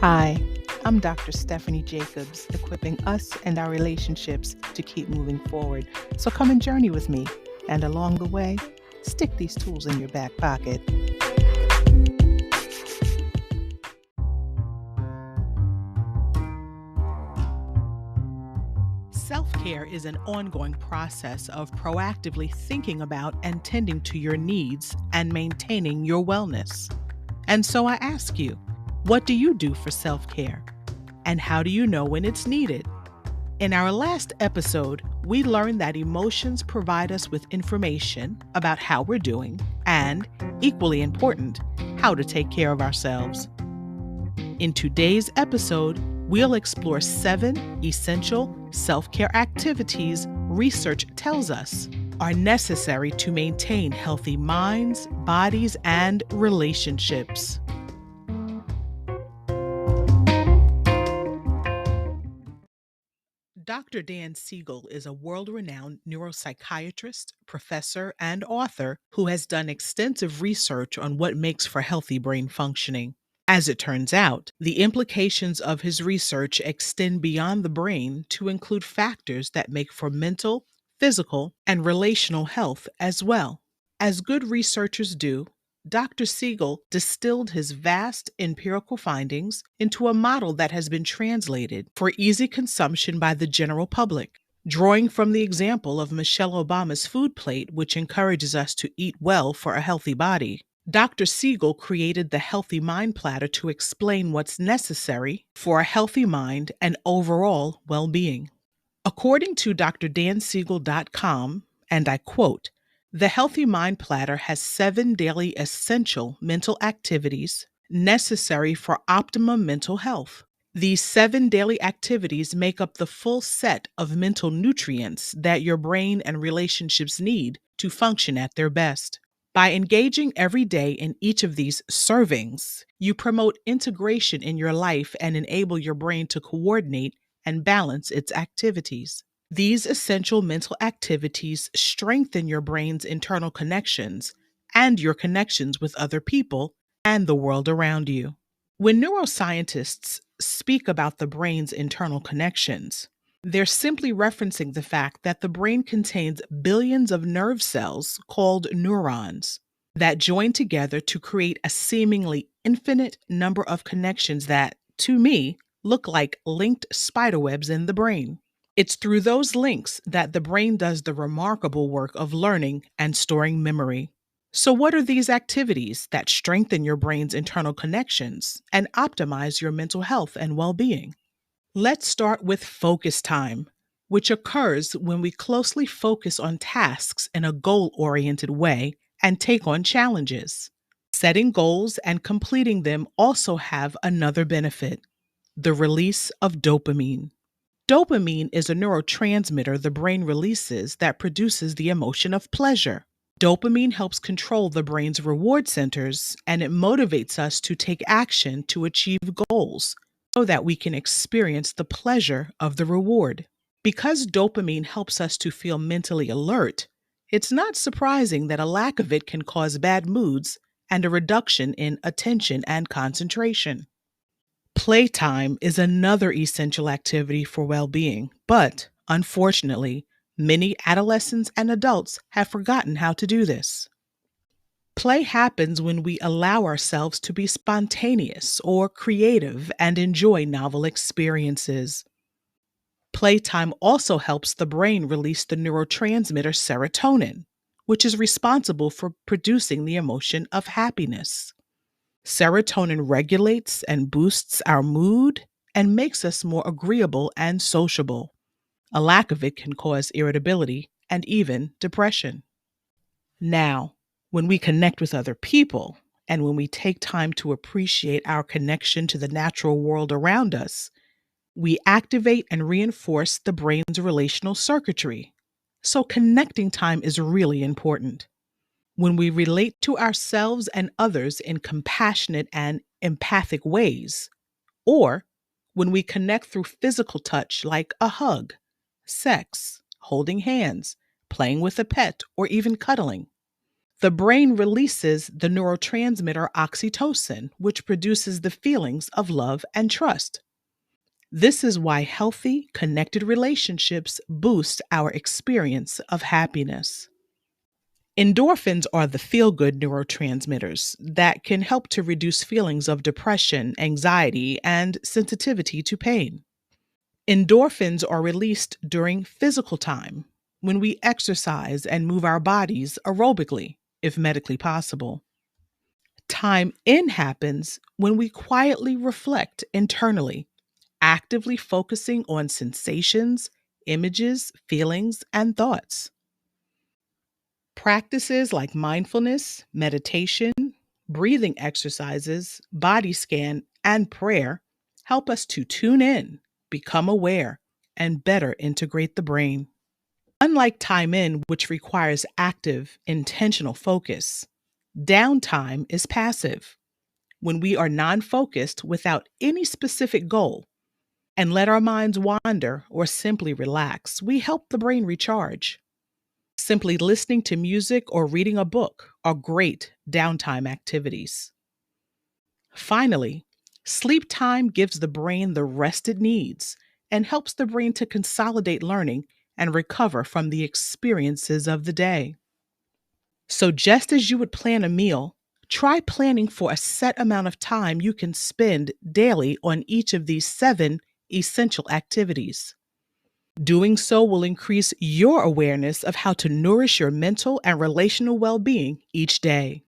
Hi, I'm Dr. Stephanie Jacobs, equipping us and our relationships to keep moving forward. So come and journey with me, and along the way, stick these tools in your back pocket. Self-care is an ongoing process of proactively thinking about and tending to your needs and maintaining your wellness. And so I ask you, what do you do for self-care? And how do you know when it's needed? In our last episode, we learned that emotions provide us with information about how we're doing and, equally important, how to take care of ourselves. In today's episode, we'll explore 7 essential self-care activities research tells us are necessary to maintain healthy minds, bodies, and relationships. Dr. Dan Siegel is a world-renowned neuropsychiatrist, professor, and author who has done extensive research on what makes for healthy brain functioning. As it turns out, the implications of his research extend beyond the brain to include factors that make for mental, physical, and relational health as well. As good researchers do, Dr. Siegel distilled his vast empirical findings into a model that has been translated for easy consumption by the general public. Drawing from the example of Michelle Obama's food plate, which encourages us to eat well for a healthy body, Dr. Siegel created the Healthy Mind Platter to explain what's necessary for a healthy mind and overall well-being. According to drdansiegel.com, and I quote, "The Healthy Mind Platter has 7 daily essential mental activities necessary for optimum mental health. These 7 daily activities make up the full set of mental nutrients that your brain and relationships need to function at their best. By engaging every day in each of these servings, you promote integration in your life and enable your brain to coordinate and balance its activities. These essential mental activities strengthen your brain's internal connections and your connections with other people and the world around you." When neuroscientists speak about the brain's internal connections, they're simply referencing the fact that the brain contains billions of nerve cells called neurons that join together to create a seemingly infinite number of connections that, to me, look like linked spiderwebs in the brain. It's through those links that the brain does the remarkable work of learning and storing memory. So, what are these activities that strengthen your brain's internal connections and optimize your mental health and well being? Let's start with focus time, which occurs when we closely focus on tasks in a goal oriented way and take on challenges. Setting goals and completing them also have another benefit: the release of dopamine. Dopamine is a neurotransmitter the brain releases that produces the emotion of pleasure. Dopamine helps control the brain's reward centers, and it motivates us to take action to achieve goals so that we can experience the pleasure of the reward. Because dopamine helps us to feel mentally alert, it's not surprising that a lack of it can cause bad moods and a reduction in attention and concentration. Playtime is another essential activity for well being, but unfortunately, many adolescents and adults have forgotten how to do this. Play happens when we allow ourselves to be spontaneous or creative and enjoy novel experiences. Playtime also helps the brain release the neurotransmitter serotonin, which is responsible for producing the emotion of happiness. Serotonin regulates and boosts our mood and makes us more agreeable and sociable. A lack of it can cause irritability and even depression. Now, when we connect with other people and when we take time to appreciate our connection to the natural world around us, we activate and reinforce the brain's relational circuitry. So, connecting time is really important. When we relate to ourselves and others in compassionate and empathic ways, or when we connect through physical touch like a hug, sex, holding hands, playing with a pet, or even cuddling, The brain releases the neurotransmitter oxytocin, which produces the feelings of love and trust. This is why healthy, connected relationships boost our experience of happiness. Endorphins are the feel good neurotransmitters that can help to reduce feelings of depression, anxiety, and sensitivity to pain. Endorphins are released during physical time, when we exercise and move our bodies aerobically, if medically possible. Time in happens when we quietly reflect internally, actively focusing on sensations, images, feelings, and thoughts. Practices like mindfulness, meditation, breathing exercises, body scan, and prayer help us to tune in, become aware, and better integrate the brain. Unlike time in, which requires active, intentional focus, downtime is passive, when we are non focused without any specific goal and let our minds wander or simply relax. We help the brain recharge. Simply listening to music or reading a book are great downtime activities. Finally, sleep time gives the brain the rest it needs and helps the brain to consolidate learning and recover from the experiences of the day. So, just as you would plan a meal, try planning for a set amount of time you can spend daily on each of these 7 essential activities. Doing so will increase your awareness of how to nourish your mental and relational well being each day.